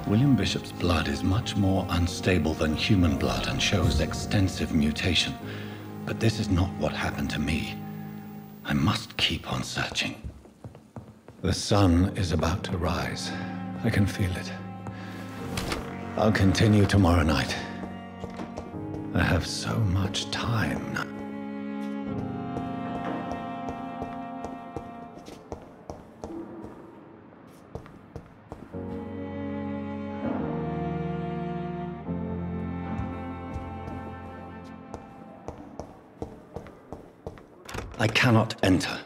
William Bishop's blood is much more unstable than human blood and shows extensive mutation. But this is not what happened to me. I must keep on searching. The sun is about to rise. I can feel it. I'll continue tomorrow night. I have so much time now. I cannot enter.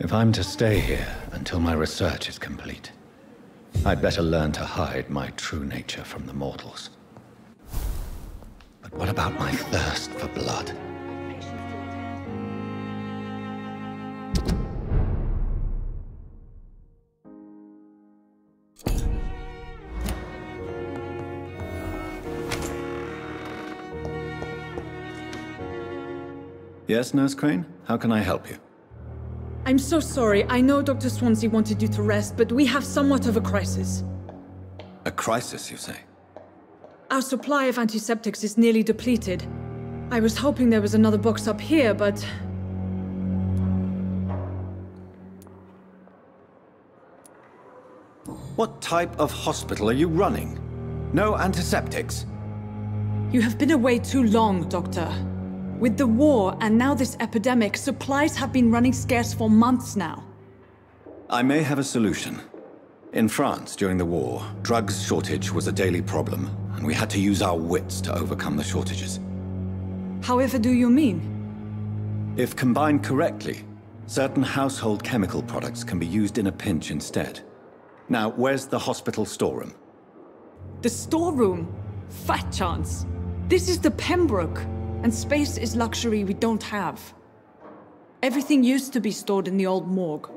If I'm to stay here until my research is complete, I'd better learn to hide my true nature from the mortals. But what about my thirst for blood? Yes, Nurse Crane? How can I help you? I'm so sorry. I know Dr. Swansea wanted you to rest, but we have somewhat of a crisis. A crisis, you say? Our supply of antiseptics is nearly depleted. I was hoping there was another box up here, but... What type of hospital are you running? No antiseptics? You have been away too long, Doctor. With the war and now this epidemic, supplies have been running scarce for months now. I may have a solution. In France, during the war, drugs shortage was a daily problem, and we had to use our wits to overcome the shortages. However do you mean? If combined correctly, certain household chemical products can be used in a pinch instead. Now, where's the hospital storeroom? The storeroom? Fat chance. This is the Pembroke. And space is luxury we don't have. Everything used to be stored in the old morgue.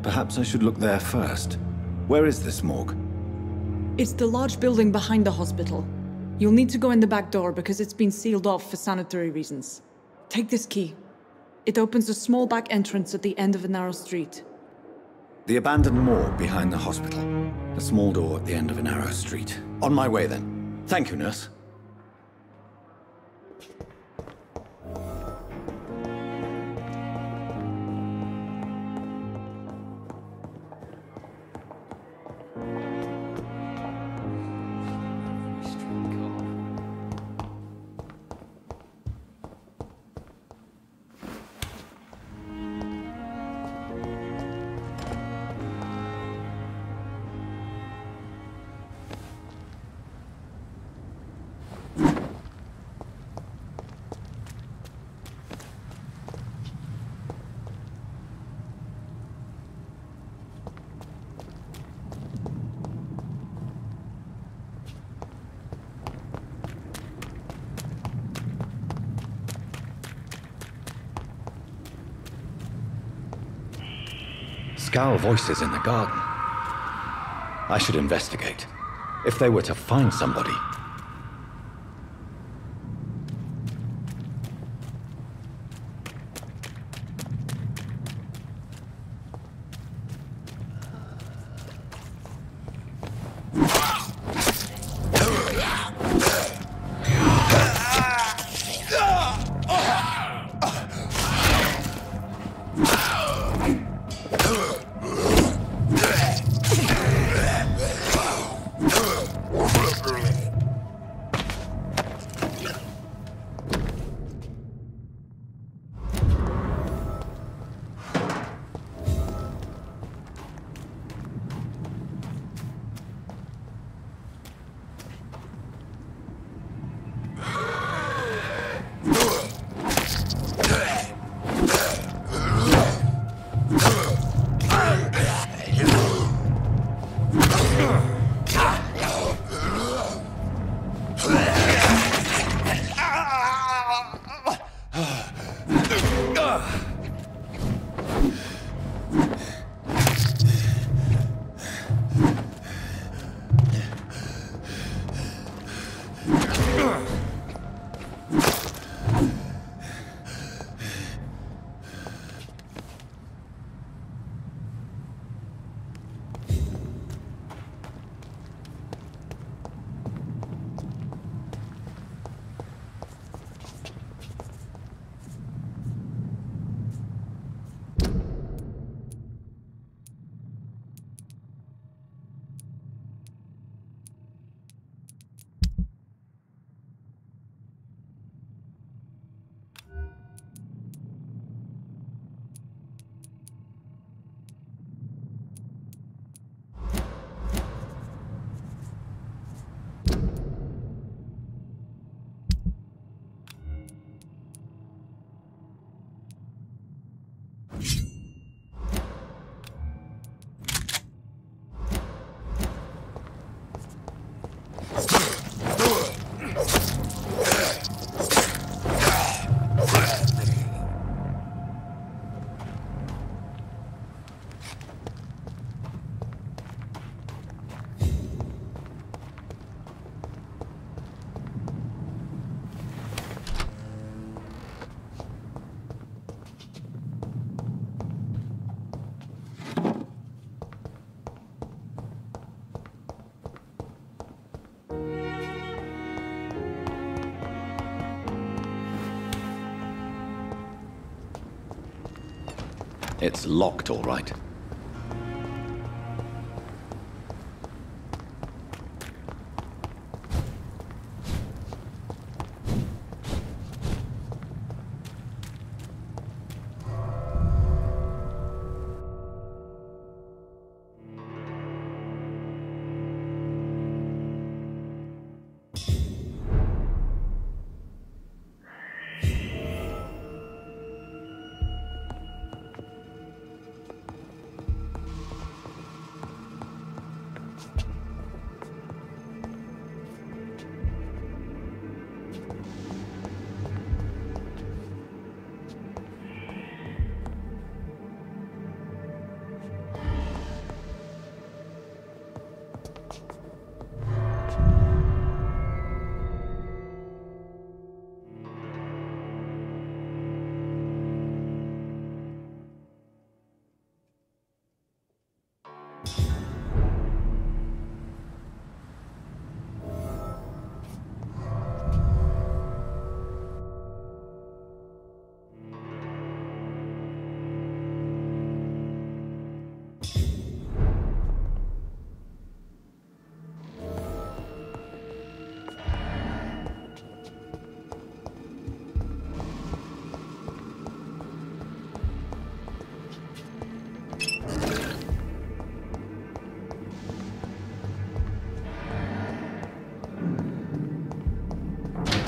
Perhaps I should look there first. Where is this morgue? It's the large building behind the hospital. You'll need to go in the back door because it's been sealed off for sanitary reasons. Take this key. It opens a small back entrance at the end of a narrow street. The abandoned morgue behind the hospital. A small door at the end of a narrow street. On my way then. Thank you, nurse. Scowl voices in the garden. I should investigate. If they were to find somebody. It's locked, all right.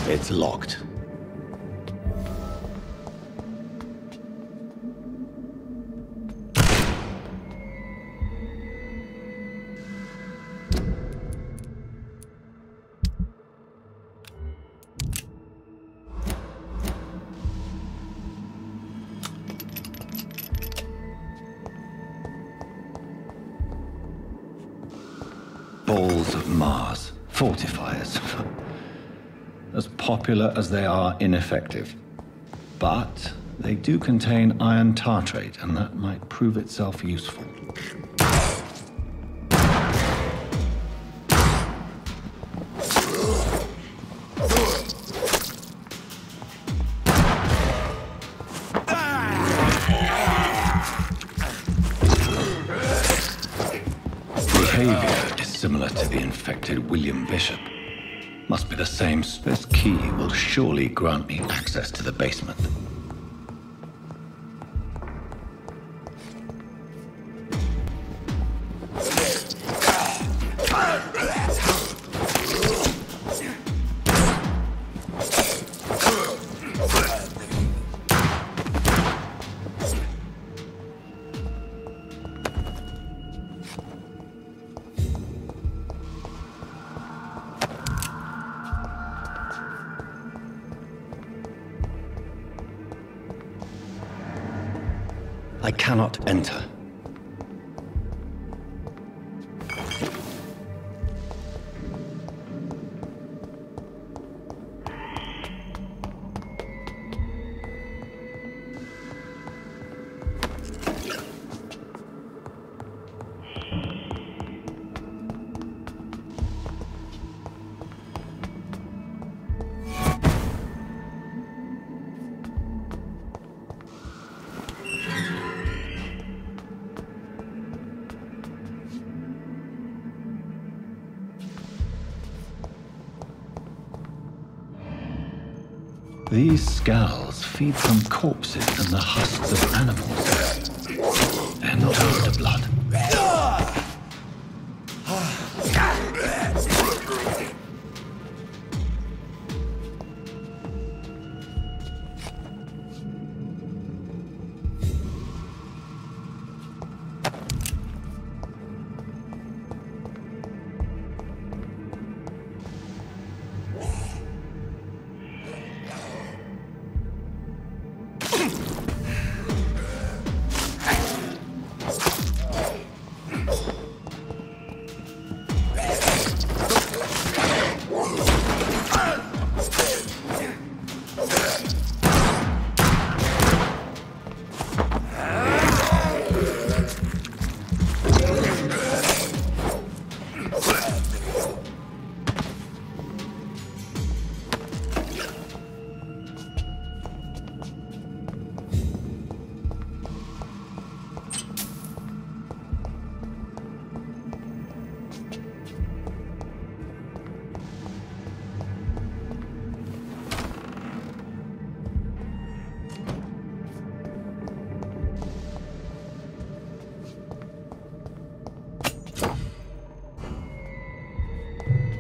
It's locked. Balls of Mars, fortifiers. As popular as they are ineffective. But they do contain iron tartrate, and that might prove itself useful. Behavior is similar to the infected William Bishop. Must be the same. This key will surely grant me access to the basement. I cannot enter. These skulls feed from corpses and the husks of animals. And not the blood.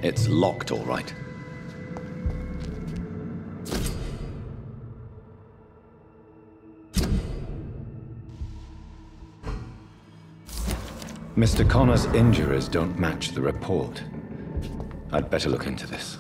It's locked, all right. Mr. Connor's injuries don't match the report. I'd better look into this.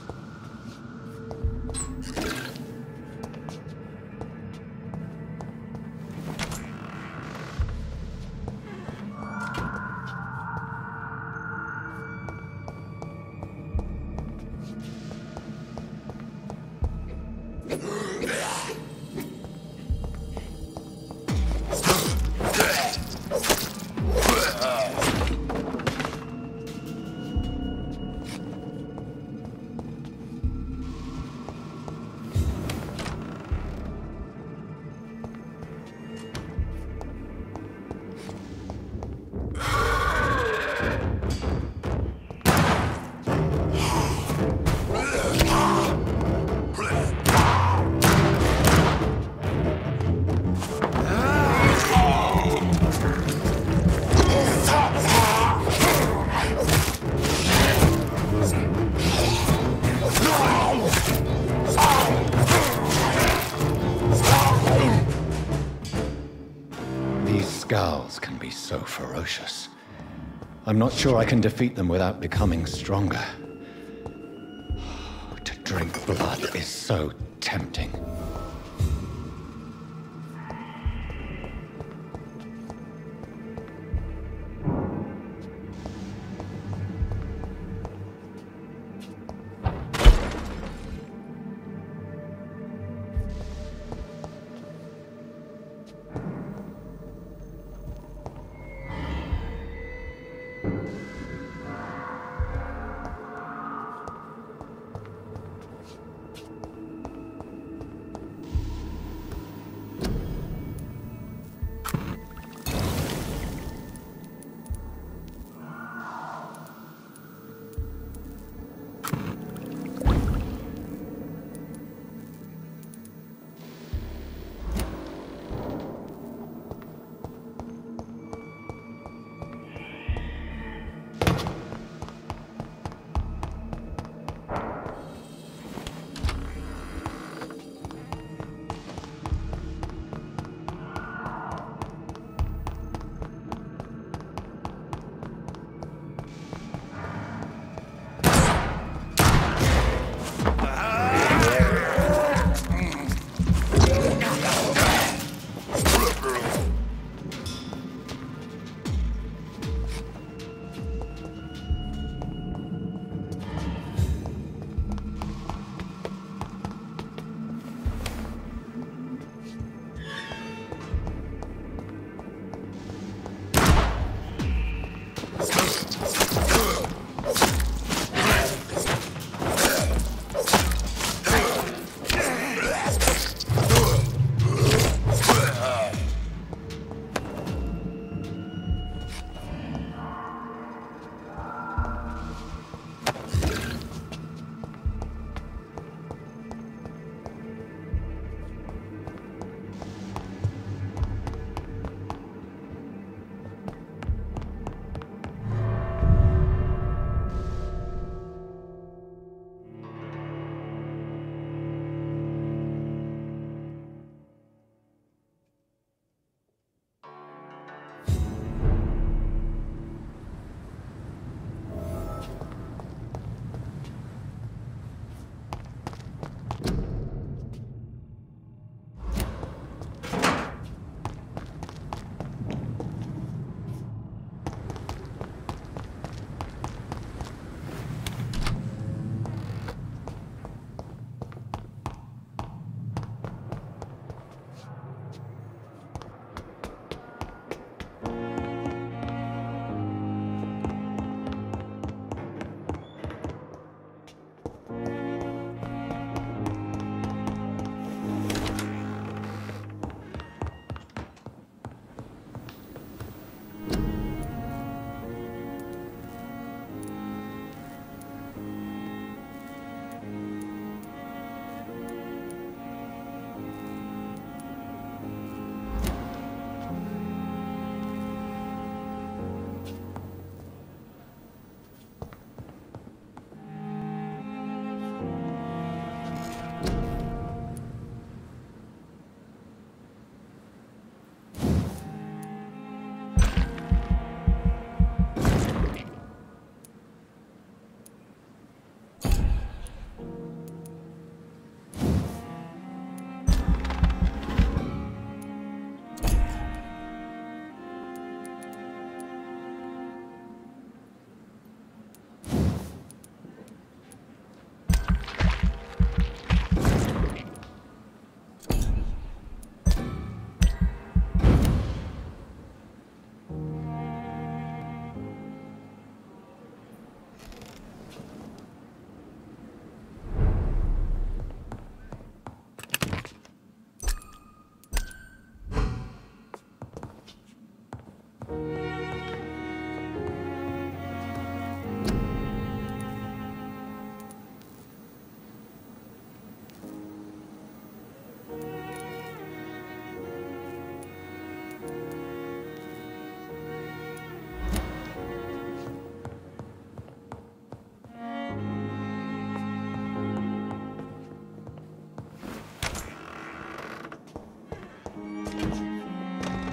Scowls can be so ferocious. I'm not sure I can defeat them without becoming stronger. To drink blood is so tempting.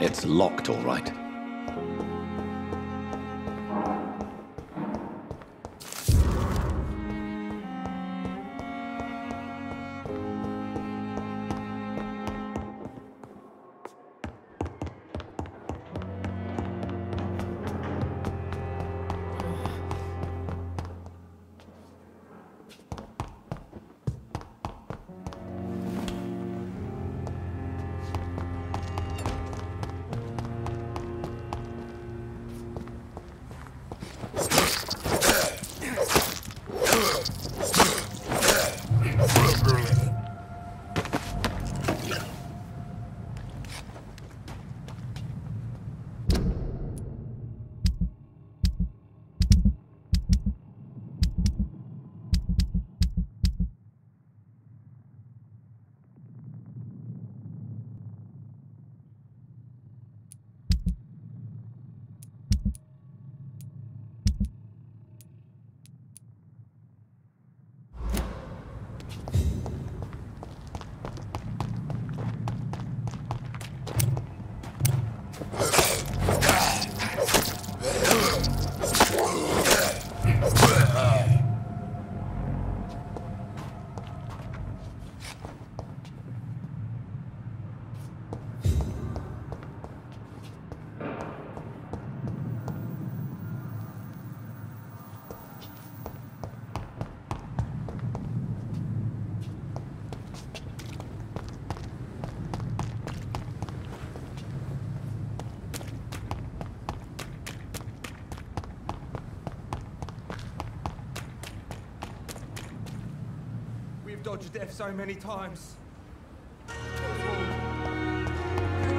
It's locked, all right. We've dodged death so many times. Can't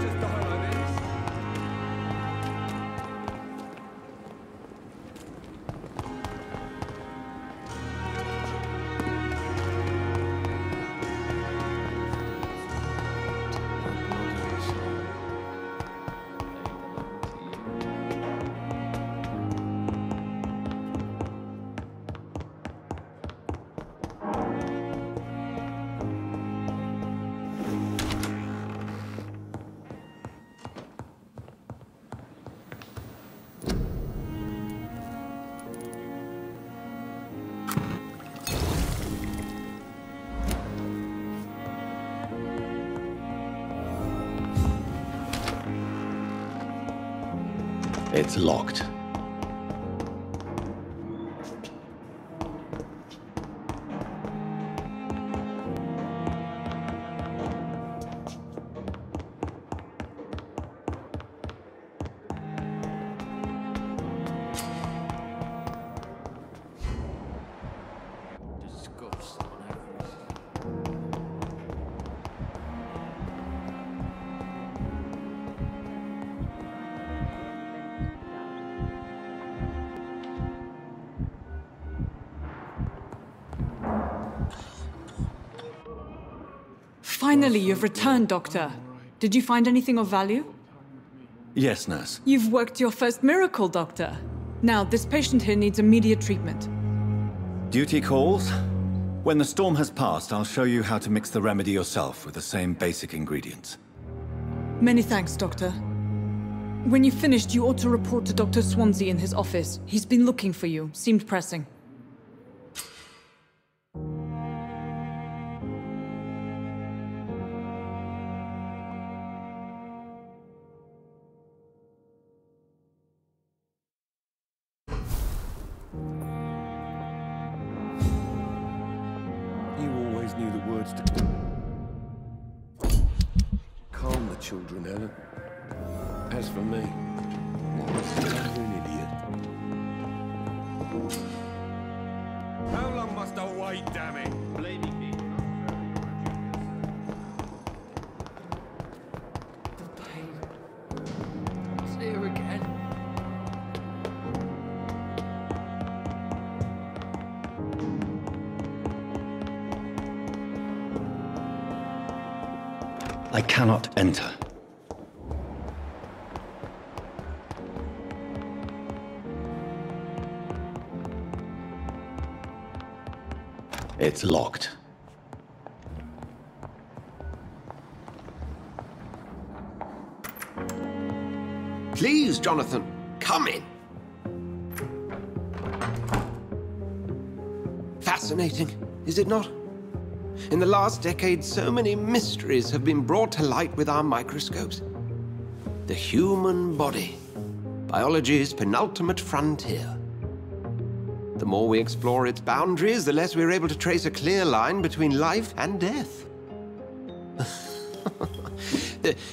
just die like this. It's locked. Finally, you've returned, Doctor. Did you find anything of value? Yes, nurse. You've worked your first miracle, Doctor. Now, this patient here needs immediate treatment. Duty calls. When the storm has passed, I'll show you how to mix the remedy yourself with the same basic ingredients. Many thanks, Doctor. When you've finished, you ought to report to Dr. Swansea in his office. He's been looking for you. Seemed pressing. Knew the words to calm the children, Ellen. As for me, I'm an idiot. How long must I wait, damn it? Blaming me. The pain. It's here again. I cannot enter. It's locked. Please, Jonathan, come in. Fascinating, is it not? In the last decade, so many mysteries have been brought to light with our microscopes. The human body, biology's penultimate frontier. The more we explore its boundaries, the less we're able to trace a clear line between life and death.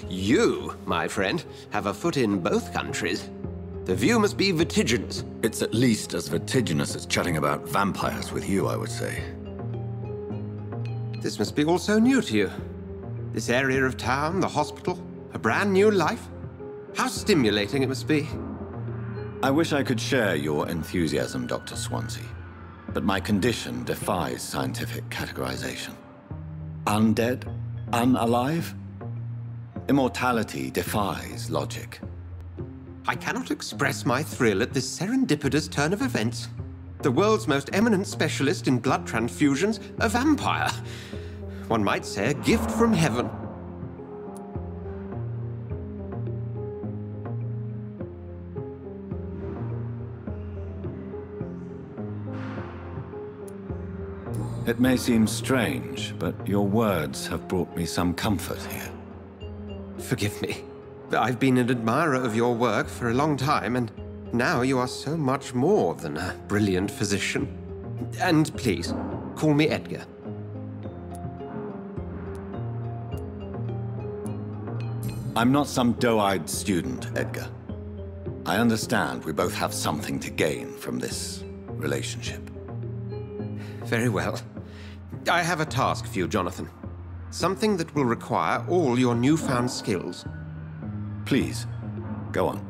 You, my friend, have a foot in both countries. The view must be vertiginous. It's at least as vertiginous as chatting about vampires with you, I would say. This must be all so new to you. This area of town, the hospital, a brand new life. How stimulating it must be. I wish I could share your enthusiasm, Dr. Swansea, but my condition defies scientific categorization. Undead? Unalive? Immortality defies logic. I cannot express my thrill at this serendipitous turn of events. The world's most eminent specialist in blood transfusions, a vampire. One might say a gift from heaven. It may seem strange, but your words have brought me some comfort here. Forgive me. I've been an admirer of your work for a long time, and now you are so much more than a brilliant physician. And please, call me Edgar. I'm not some doe-eyed student, Edgar. I understand we both have something to gain from this relationship. Very well. I have a task for you, Jonathan. Something that will require all your newfound skills. Please, go on.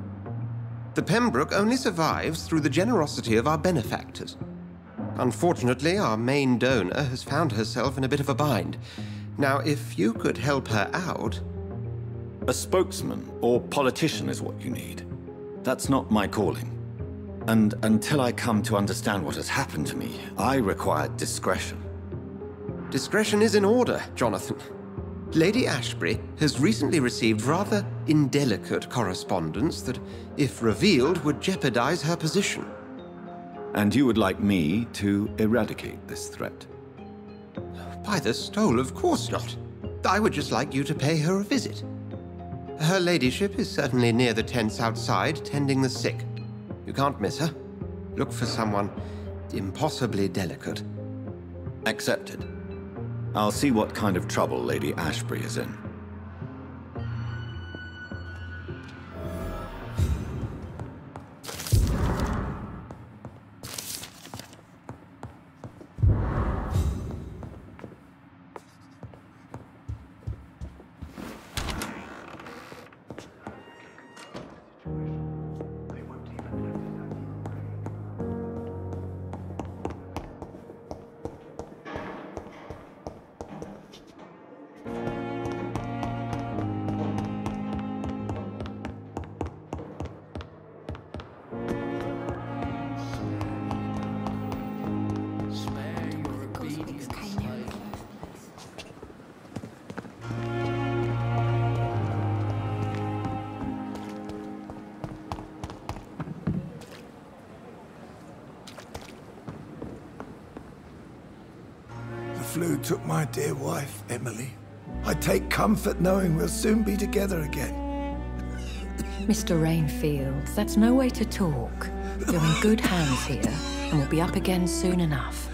The Pembroke only survives through the generosity of our benefactors. Unfortunately, our main donor has found herself in a bit of a bind. Now, if you could help her out... A spokesman or politician is what you need. That's not my calling. And until I come to understand what has happened to me, I require discretion. Discretion is in order, Jonathan. Lady Ashbury has recently received rather indelicate correspondence that, if revealed, would jeopardize her position. And you would like me to eradicate this threat? By the stole, of course not. I would just like you to pay her a visit. Her ladyship is certainly near the tents outside, tending the sick. You can't miss her. Look for someone impossibly delicate. Accepted. I'll see what kind of trouble Lady Ashbury is in. The flu took my dear wife, Emily. I take comfort knowing we'll soon be together again. Mr. Rainfield, that's no way to talk. You're in good hands here, and we'll be up again soon enough.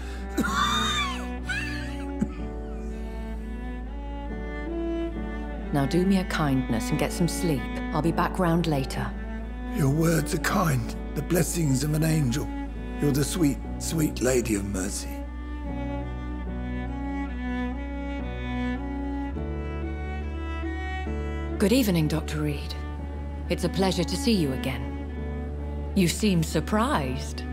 Now do me a kindness and get some sleep. I'll be back round later. Your words are kind, the blessings of an angel. You're the sweet, sweet Lady of Mercy. Good evening, Dr. Reed. It's a pleasure to see you again. You seem surprised.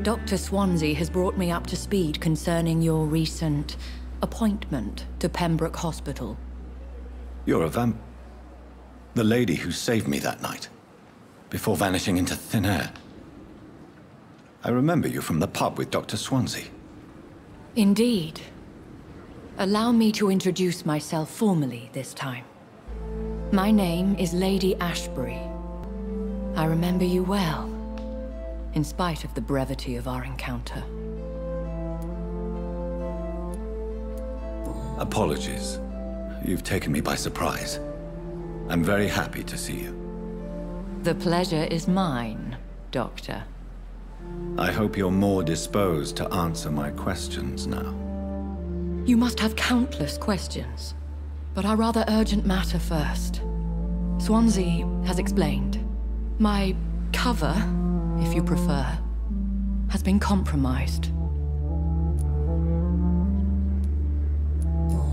Dr. Swansea has brought me up to speed concerning your recent appointment to Pembroke Hospital. You're a the lady who saved me that night, before vanishing into thin air. I remember you from the pub with Dr. Swansea. Indeed. Allow me to introduce myself formally this time. My name is Lady Ashbury. I remember you well, in spite of the brevity of our encounter. Apologies. You've taken me by surprise. I'm very happy to see you. The pleasure is mine, Doctor. I hope you're more disposed to answer my questions now. You must have countless questions, but our rather urgent matter first. Swansea has explained. My cover, if you prefer, has been compromised.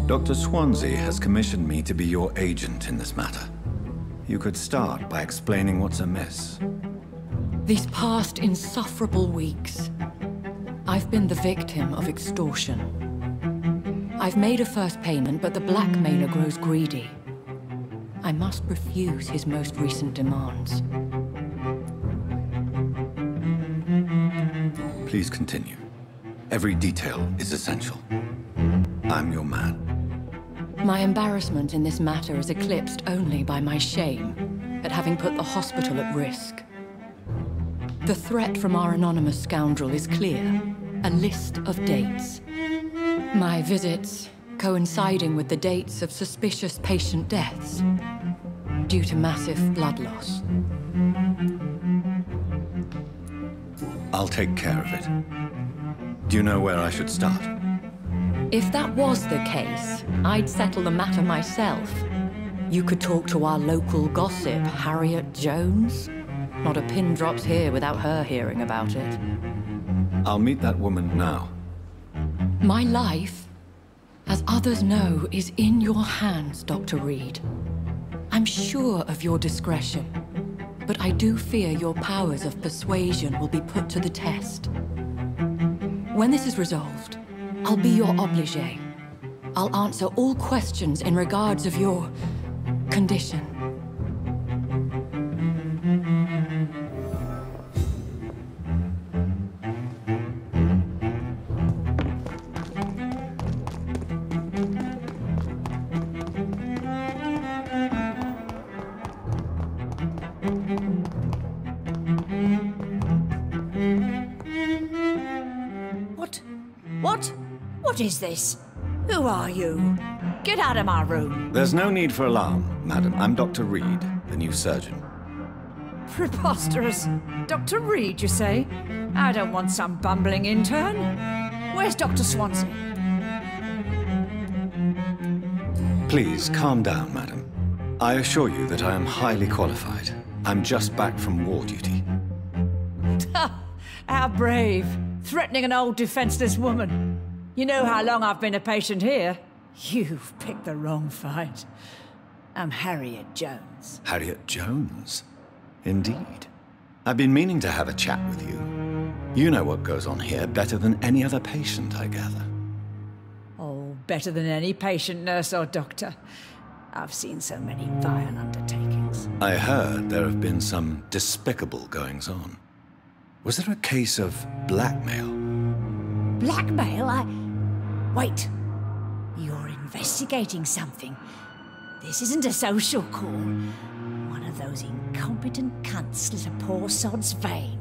Dr. Swansea has commissioned me to be your agent in this matter. You could start by explaining what's amiss. These past insufferable weeks, I've been the victim of extortion. I've made a first payment, but the blackmailer grows greedy. I must refuse his most recent demands. Please continue. Every detail is essential. I'm your man. My embarrassment in this matter is eclipsed only by my shame at having put the hospital at risk. The threat from our anonymous scoundrel is clear. A list of dates. My visits coinciding with the dates of suspicious patient deaths due to massive blood loss. I'll take care of it. Do you know where I should start? If that was the case, I'd settle the matter myself. You could talk to our local gossip, Harriet Jones. Not a pin drops here without her hearing about it. I'll meet that woman now. My life, as others know, is in your hands, Dr. Reed. I'm sure of your discretion, but I do fear your powers of persuasion will be put to the test. When this is resolved, I'll be your obligé. I'll answer all questions in regards of your condition. What is this? Who are you? Get out of my room. There's no need for alarm, madam. I'm Dr. Reed, the new surgeon. Preposterous. Dr. Reed, you say? I don't want some bumbling intern. Where's Dr. Swansea? Please, calm down, madam. I assure you that I am highly qualified. I'm just back from war duty. How brave. Threatening an old defenseless woman. You know how long I've been a patient here? You've picked the wrong fight. I'm Harriet Jones. Harriet Jones? Indeed. I've been meaning to have a chat with you. You know what goes on here better than any other patient, I gather. Oh, better than any patient, nurse or doctor. I've seen so many vile undertakings. I heard there have been some despicable goings-on. Was there a case of blackmail? Blackmail? Wait. You're investigating something. This isn't a social call. One of those incompetent cunts slit a poor sod's vein.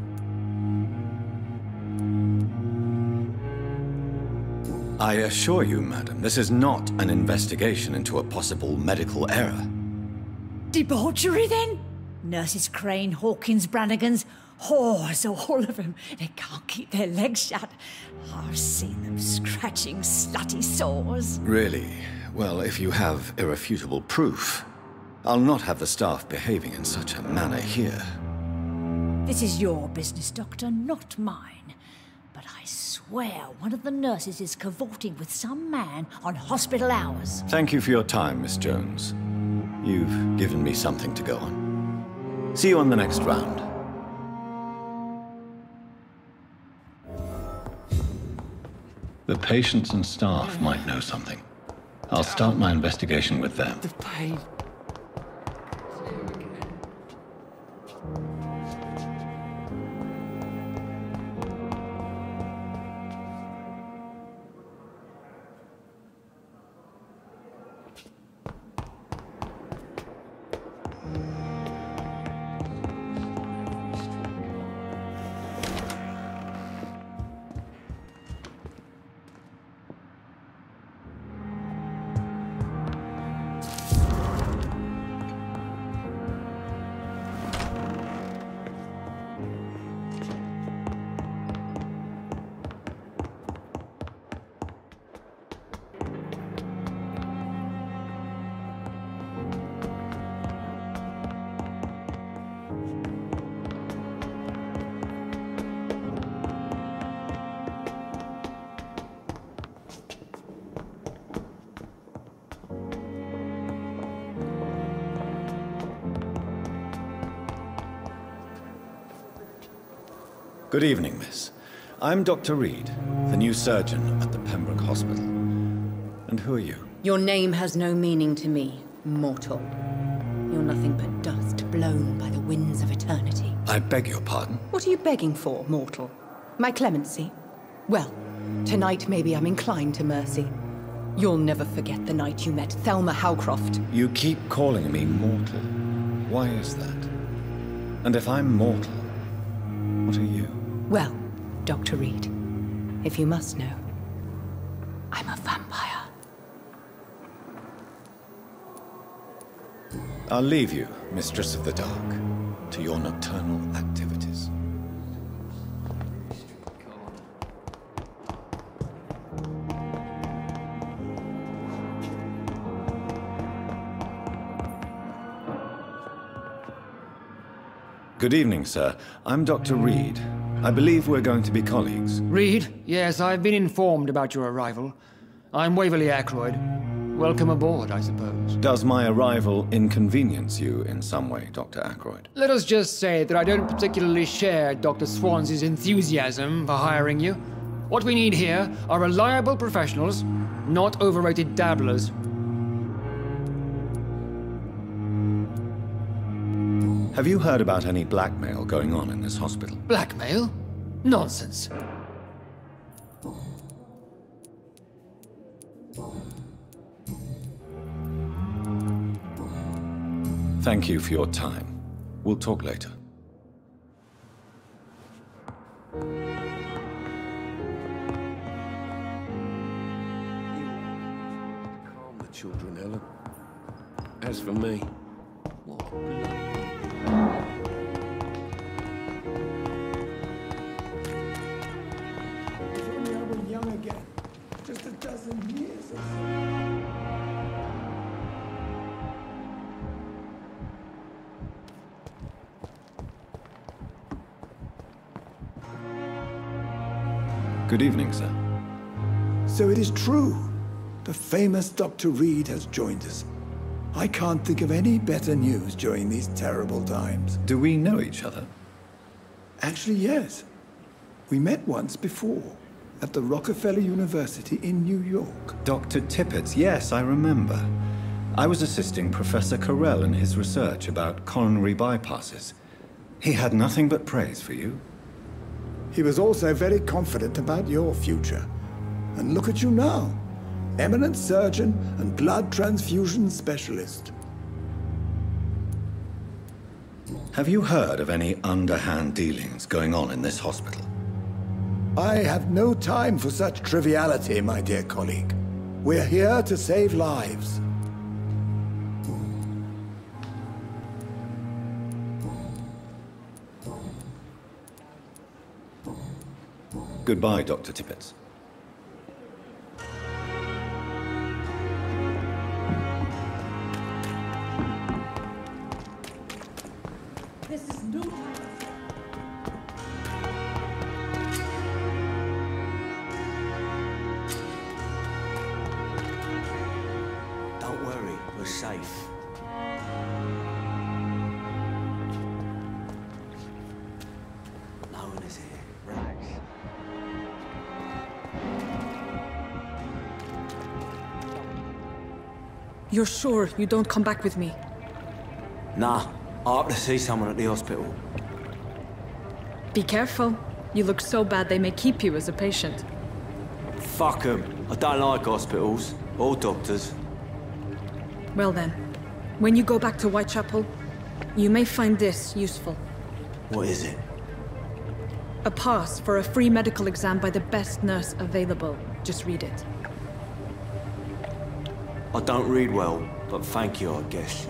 I assure you, madam, this is not an investigation into a possible medical error. Debauchery, then? Nurses Crane, Hawkins, Brannigans, whores, all of them. They can't keep their legs shut. I've seen them scratching slutty sores. Really? Well, if you have irrefutable proof, I'll not have the staff behaving in such a manner here. This is your business, Doctor, not mine. But I swear one of the nurses is cavorting with some man on hospital hours. Thank you for your time, Miss Jones. You've given me something to go on. See you on the next round. The patients and staff might know something. I'll start my investigation with them. The pain. Good evening, miss. I'm Dr. Reed, the new surgeon at the Pembroke Hospital. And who are you? Your name has no meaning to me, mortal. You're nothing but dust blown by the winds of eternity. I beg your pardon? What are you begging for, mortal? My clemency? Well, tonight maybe I'm inclined to mercy. You'll never forget the night you met Thelma Howcroft. You keep calling me mortal. Why is that? And if I'm mortal, what are you? Well, Dr. Reed, if you must know, I'm a vampire. I'll leave you, Mistress of the Dark, to your nocturnal activities. Good evening, sir. I'm Dr. Reed. I believe we're going to be colleagues. Reed? Yes, I've been informed about your arrival. I'm Waverly Ackroyd. Welcome aboard, I suppose. Does my arrival inconvenience you in some way, Dr. Ackroyd? Let us just say that I don't particularly share Dr. Swans's enthusiasm for hiring you. What we need here are reliable professionals, not overrated dabblers. Have you heard about any blackmail going on in this hospital? Blackmail? Nonsense. Thank you for your time. We'll talk later. Calm the children, Ellen. As for me, what If only I were young again. Just a dozen years or so. Good evening, sir. So it is true. The famous Dr. Reed has joined us. I can't think of any better news during these terrible times. Do we know each other? Actually, yes. We met once before, at the Rockefeller University in New York. Dr. Tippett, yes, I remember. I was assisting Professor Carell in his research about coronary bypasses. He had nothing but praise for you. He was also very confident about your future. And look at you now. Eminent surgeon and blood transfusion specialist. Have you heard of any underhand dealings going on in this hospital? I have no time for such triviality, my dear colleague. We're here to save lives. Goodbye, Dr. Tippett. This is no time. Don't worry, we're safe. No one is here. Relax. You're sure you don't come back with me? Nah, I have to see someone at the hospital. Be careful. You look so bad they may keep you as a patient. Fuck 'em. I don't like hospitals. Or doctors. Well then, when you go back to Whitechapel, you may find this useful. What is it? A pass for a free medical exam by the best nurse available. Just read it. I don't read well, but thank you, I guess.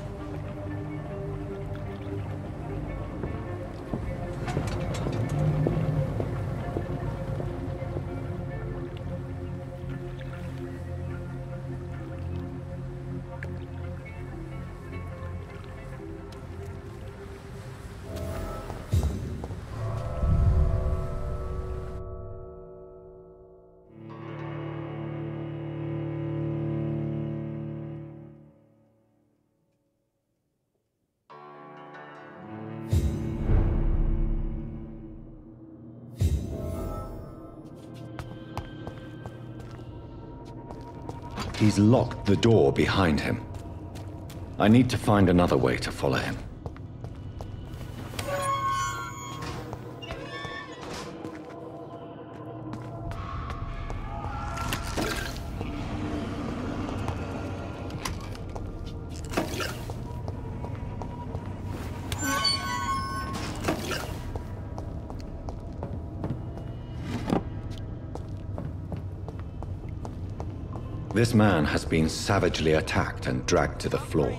He's locked the door behind him. I need to find another way to follow him. This man has been savagely attacked and dragged to the floor.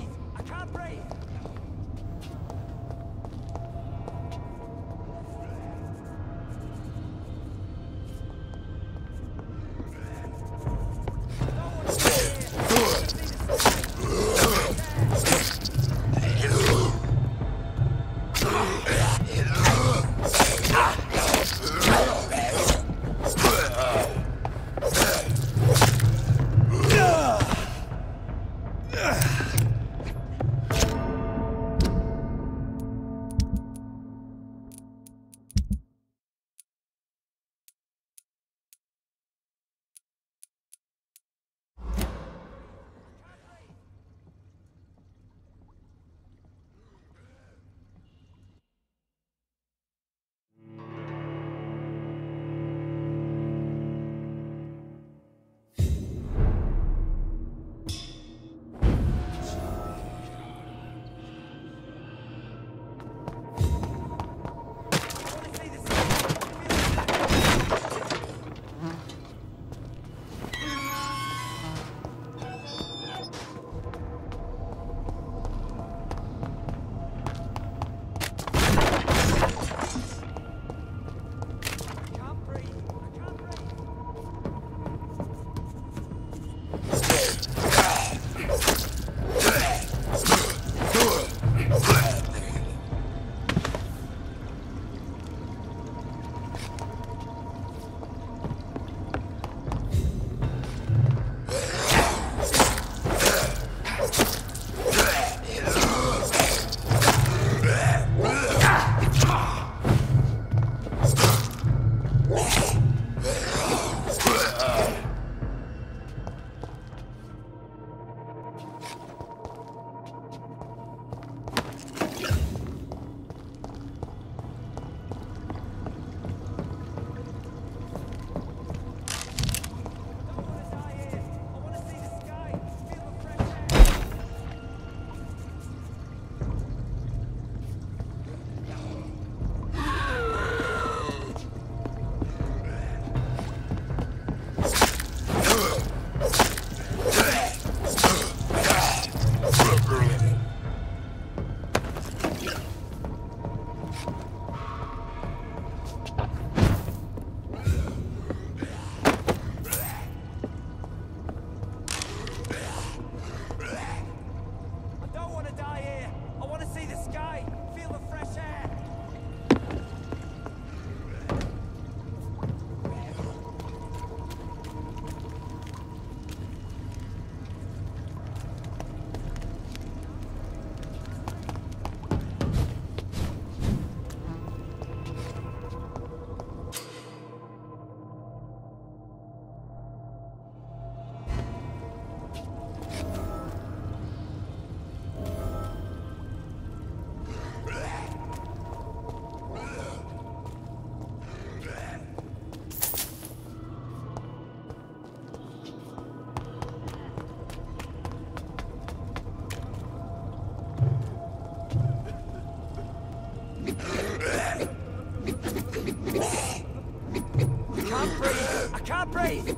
can't breathe! I can't breathe!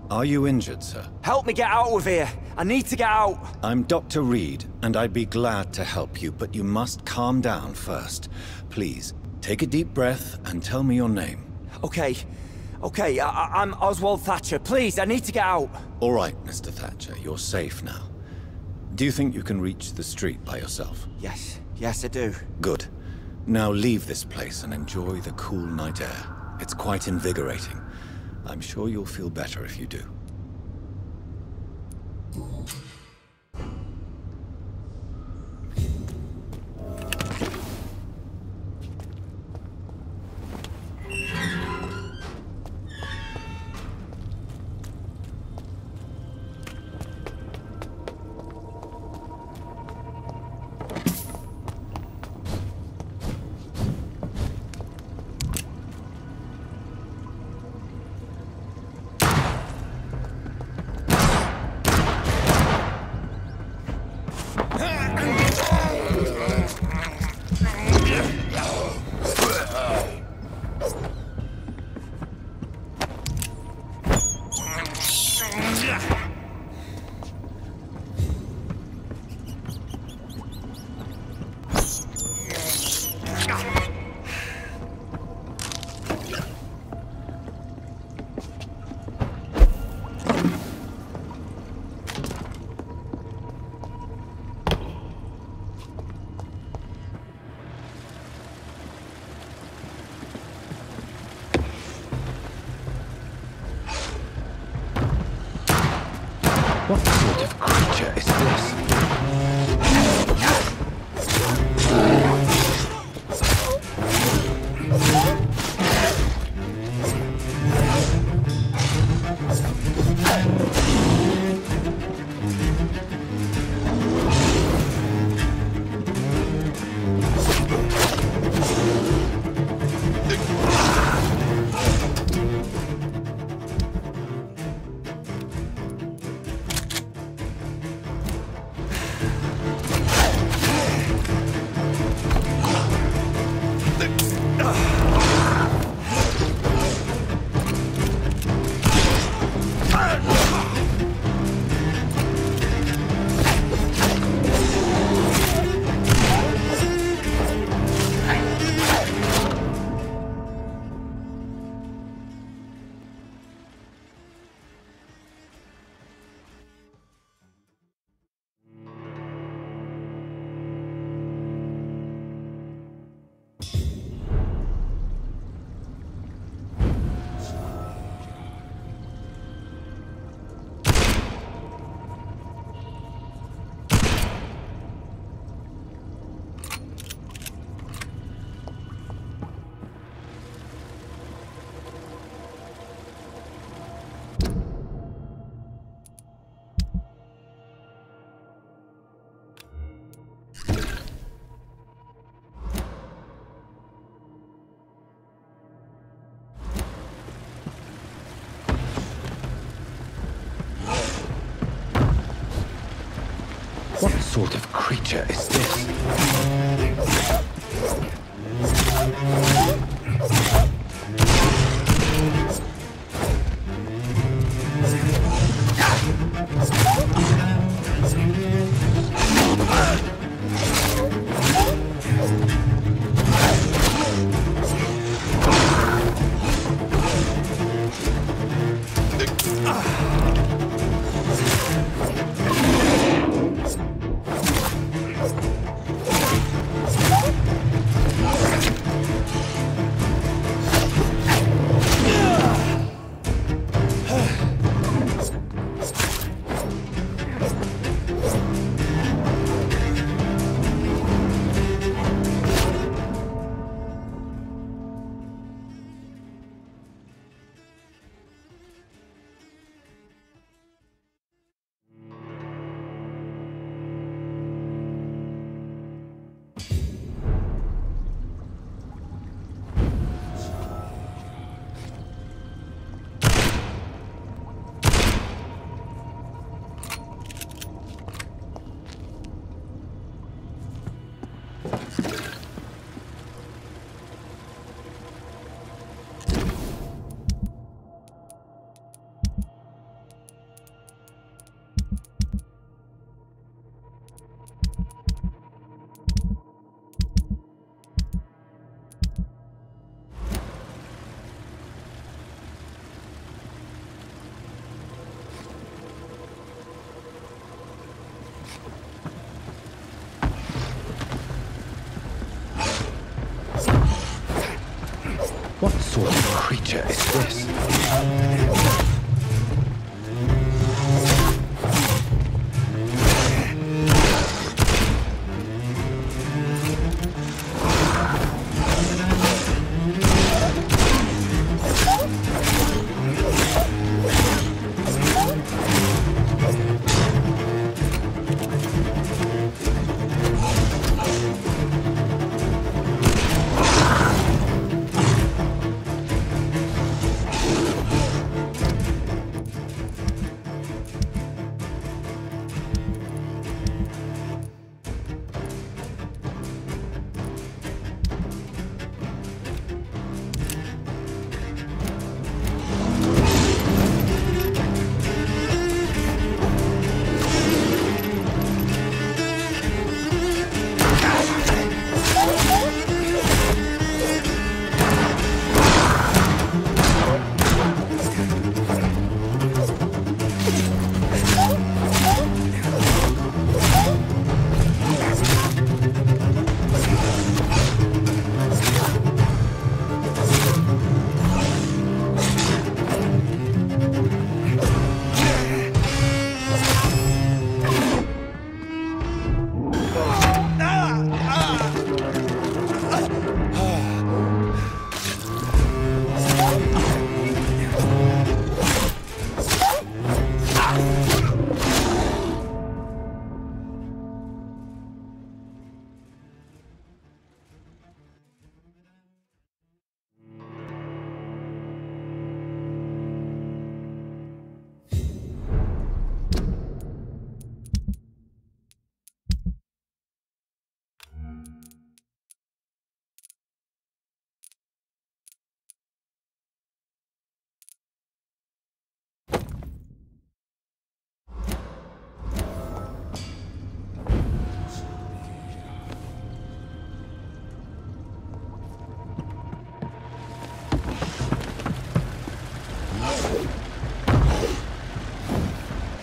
Are you injured, sir? Help me get out of here! I need to get out! I'm Dr. Reed, and I'd be glad to help you, but you must calm down first. Please, take a deep breath and tell me your name. Okay. I'm Oswald Thatcher. Please, I need to get out! All right, Mr. Thatcher, you're safe now. Do you think you can reach the street by yourself? Yes, I do. Good. Now leave this place and enjoy the cool night air. It's quite invigorating. I'm sure you'll feel better if you do. What sort of creature is this? What sort of creature is this? sort of creature is this?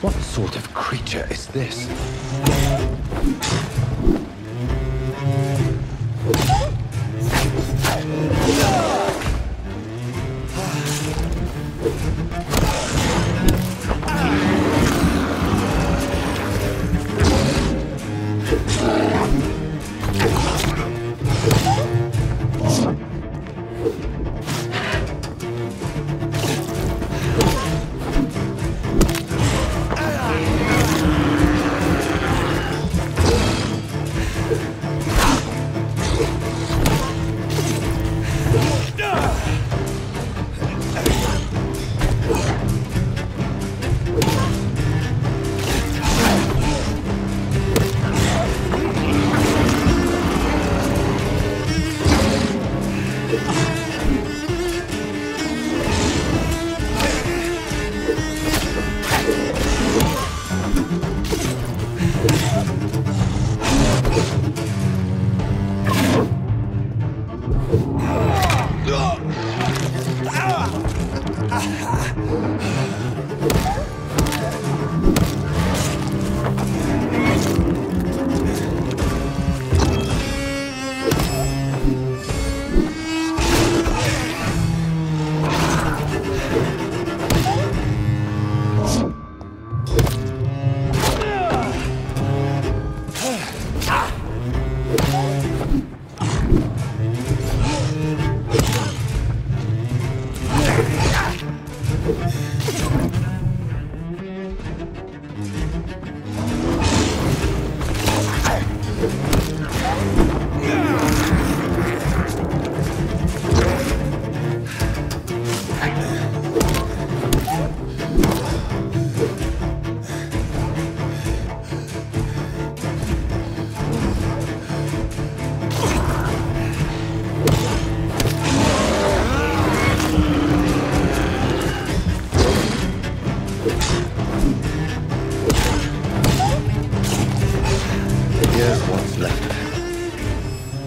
What sort of creature is this?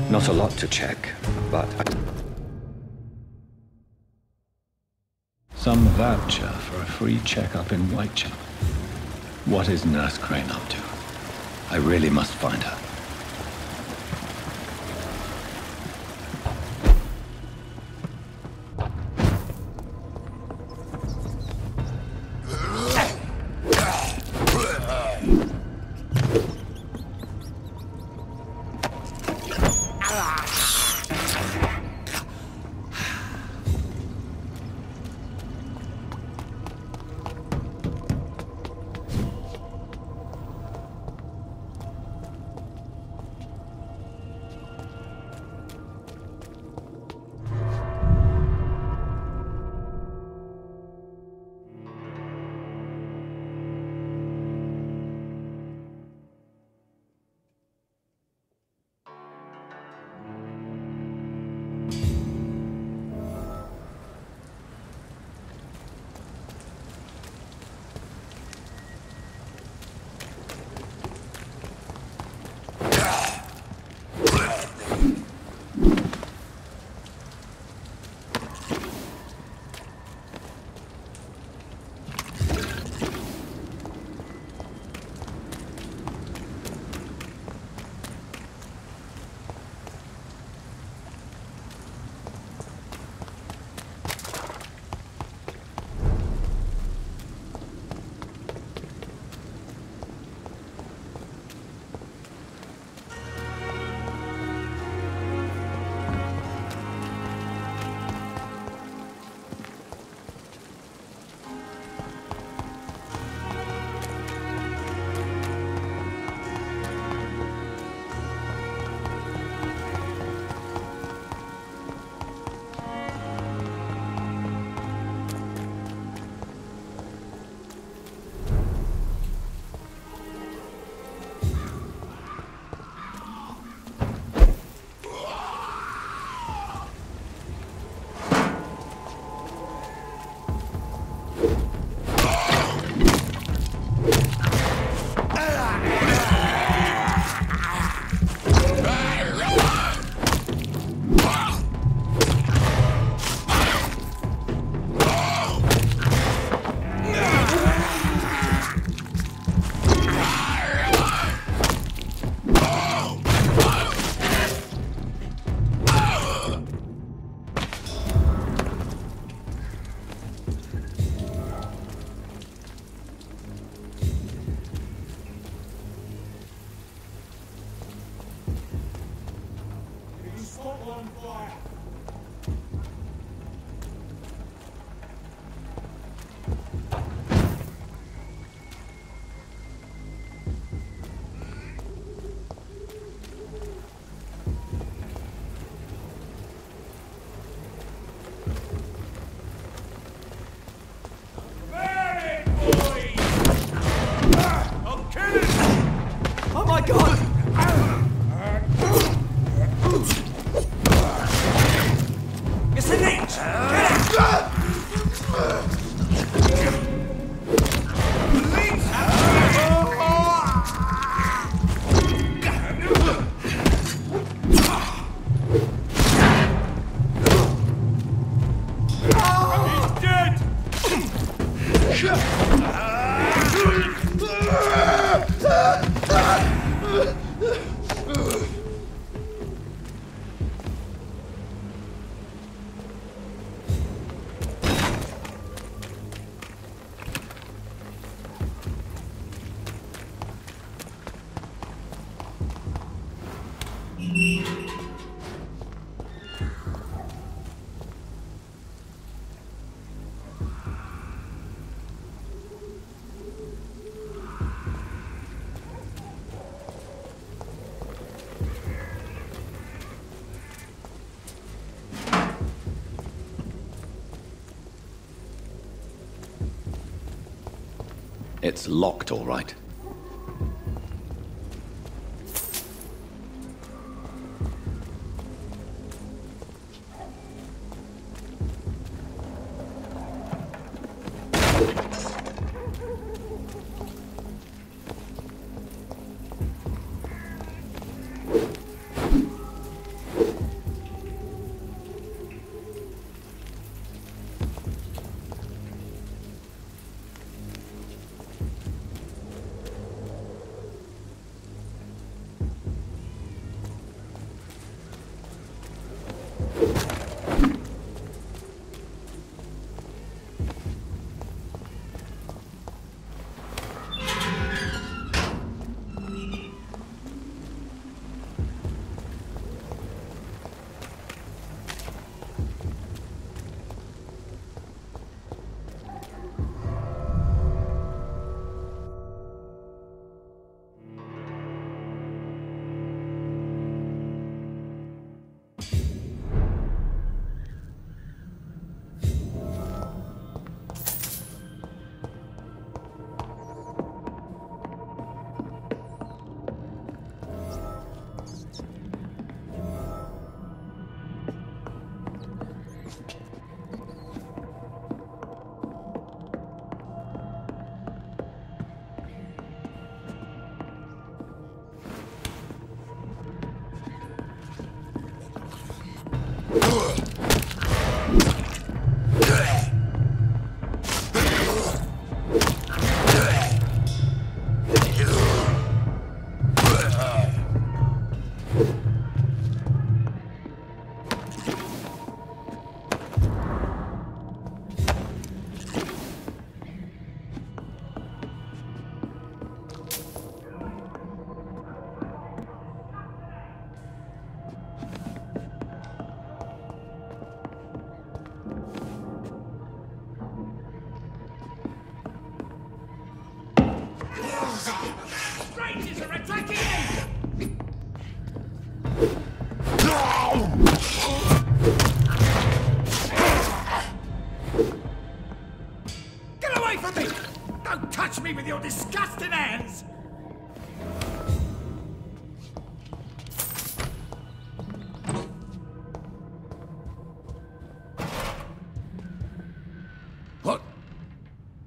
Not a lot to check, but some voucher for a free checkup in Whitechapel. What is Nurse Crane up to? I really must find her. It's locked, all right. Strangers are attacking me! Get away from me! Don't touch me with your disgusting hands!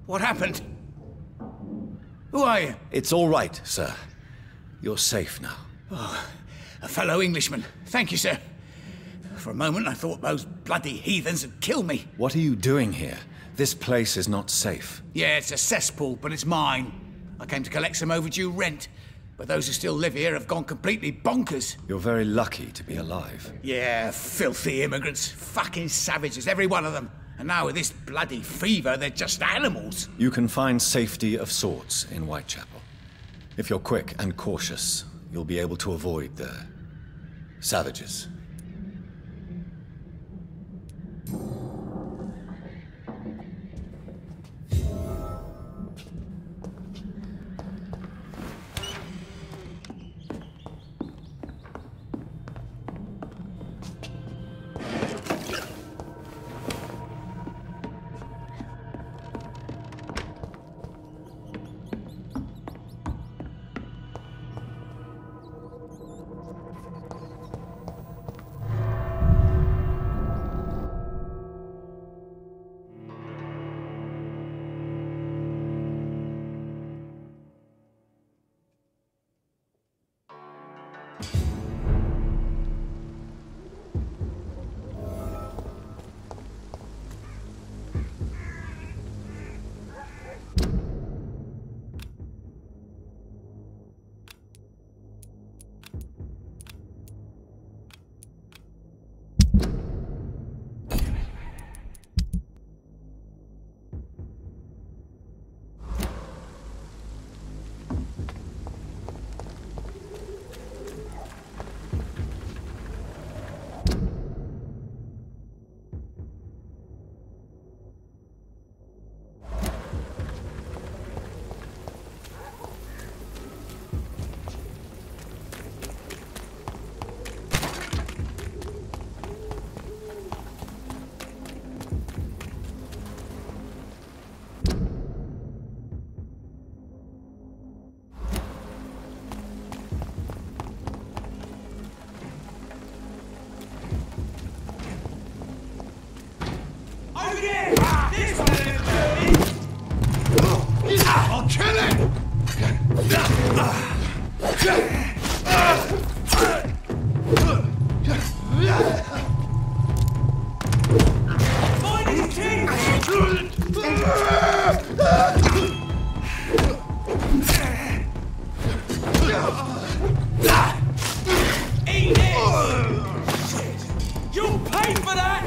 What happened? Who are you? It's all right, sir. You're safe now. Oh, a fellow Englishman. Thank you, sir. For a moment I thought those bloody heathens had killed me. What are you doing here? This place is not safe. Yeah, it's a cesspool, but it's mine. I came to collect some overdue rent, but those who still live here have gone completely bonkers. You're very lucky to be alive. Yeah, filthy immigrants. Fucking savages, every one of them. And now with this bloody fever, they're just animals. You can find safety of sorts in Whitechapel. If you're quick and cautious, you'll be able to avoid the savages. Kill it! Find his teeth! Eat it! Shit! You'll pay for that!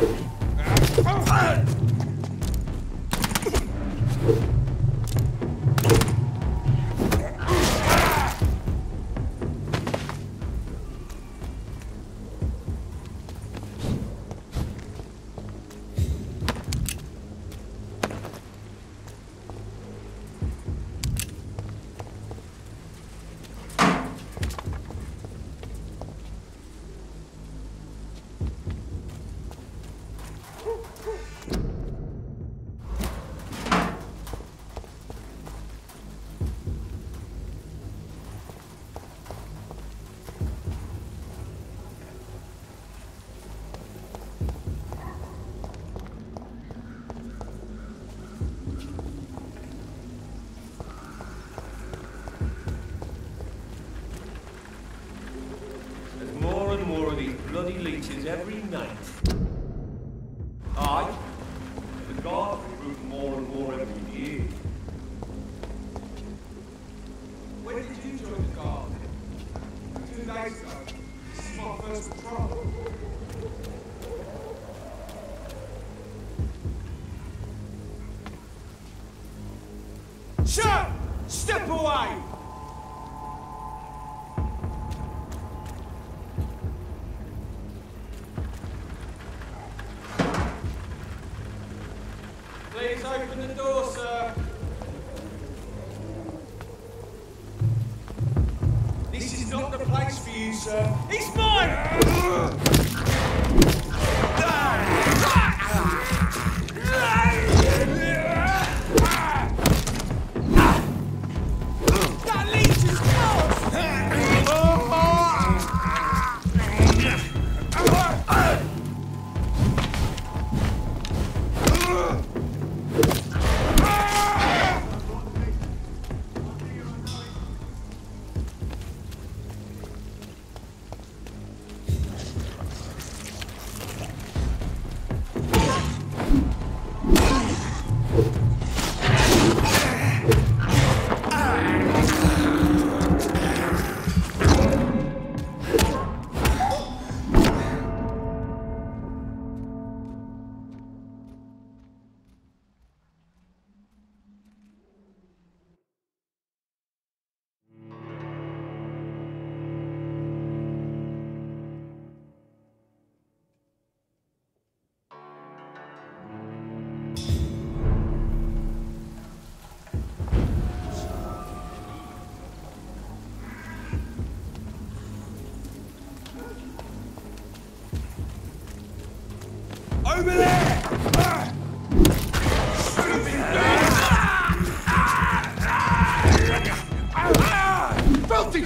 bloody leeches every night. Aye. The guards recruit more and more every year. When did you join the guard? 2 days ago. This is my first patrol. Shut! Step away! Please open the door, sir. This is not the place for you, sir. He's mine! That leech is close! Over there! Filthy!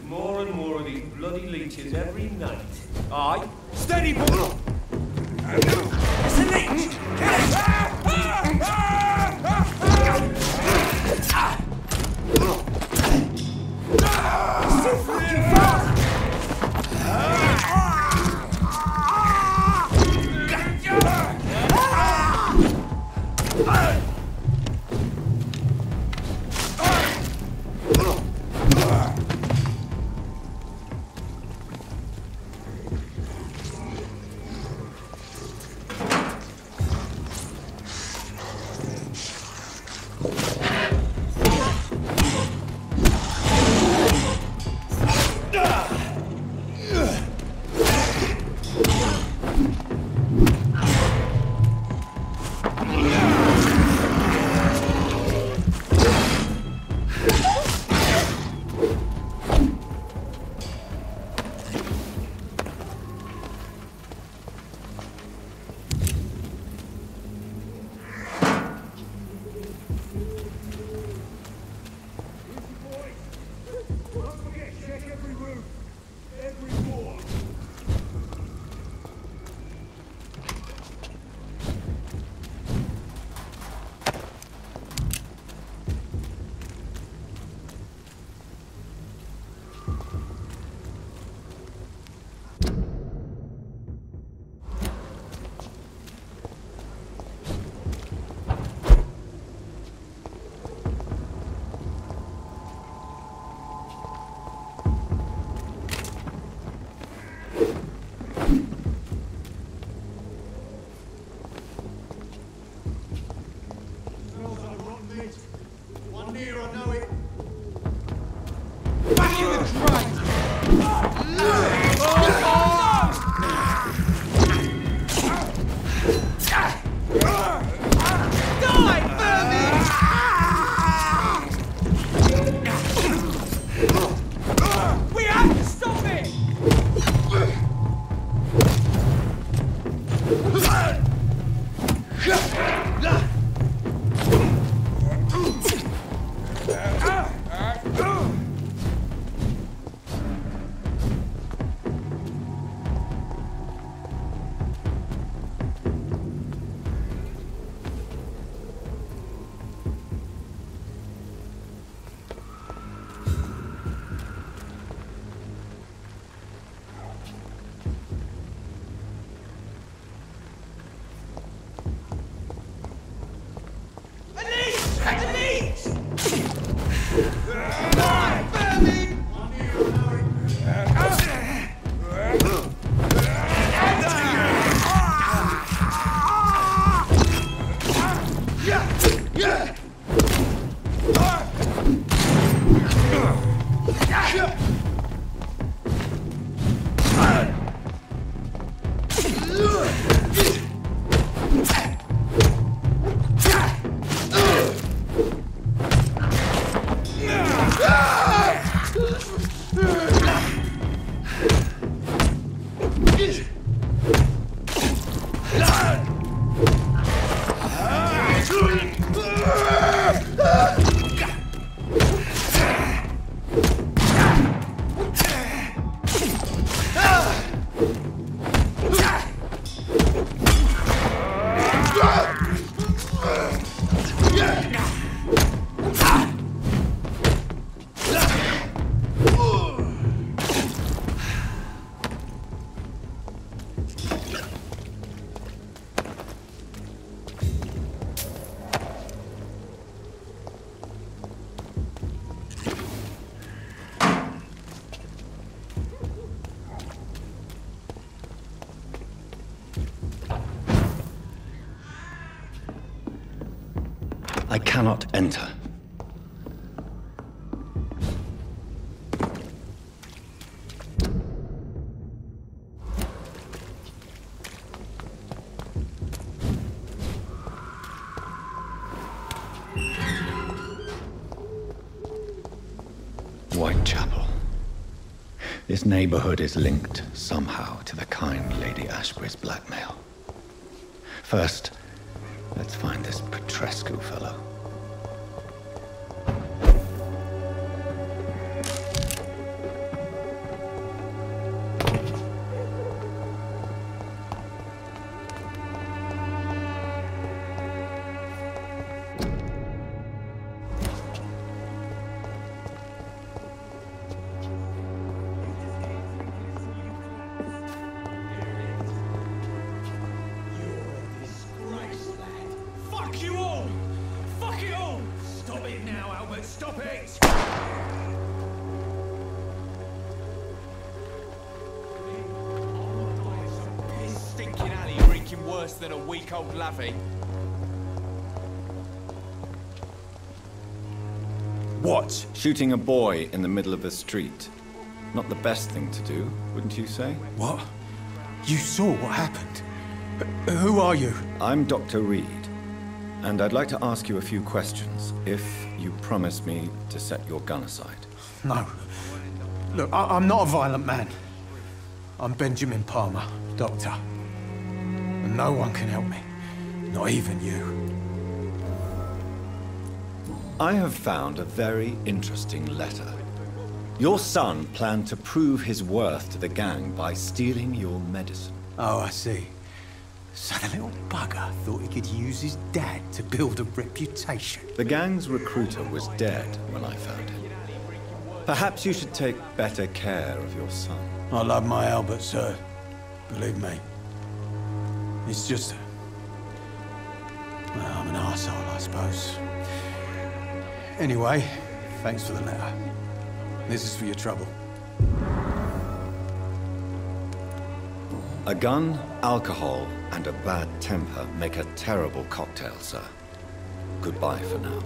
More and more of these bloody leeches every night. Aye. Steady, boy! It's a leech! So fucking fast! We have to stop it! I cannot enter. Whitechapel. This neighborhood is linked somehow to the kind Lady Ashbury's blackmail. First, let's find this Petrescu fellow. Than a week-old lavvy. What? Shooting a boy in the middle of the street. Not the best thing to do, wouldn't you say? What? You saw what happened? Who are you? I'm Dr. Reed, and I'd like to ask you a few questions, if you promise me to set your gun aside. No. Look, I'm not a violent man. I'm Benjamin Palmer, doctor. And no one can help me. Not even you. I have found a very interesting letter. Your son planned to prove his worth to the gang by stealing your medicine. Oh, I see. So the little bugger thought he could use his dad to build a reputation. The gang's recruiter was dead when I found him. Perhaps you should take better care of your son. I love my Albert, sir. Believe me. It's just... well, I'm an arsehole, I suppose. Anyway, thanks for the letter. This is for your trouble. A gun, alcohol, and a bad temper make a terrible cocktail, sir. Goodbye for now.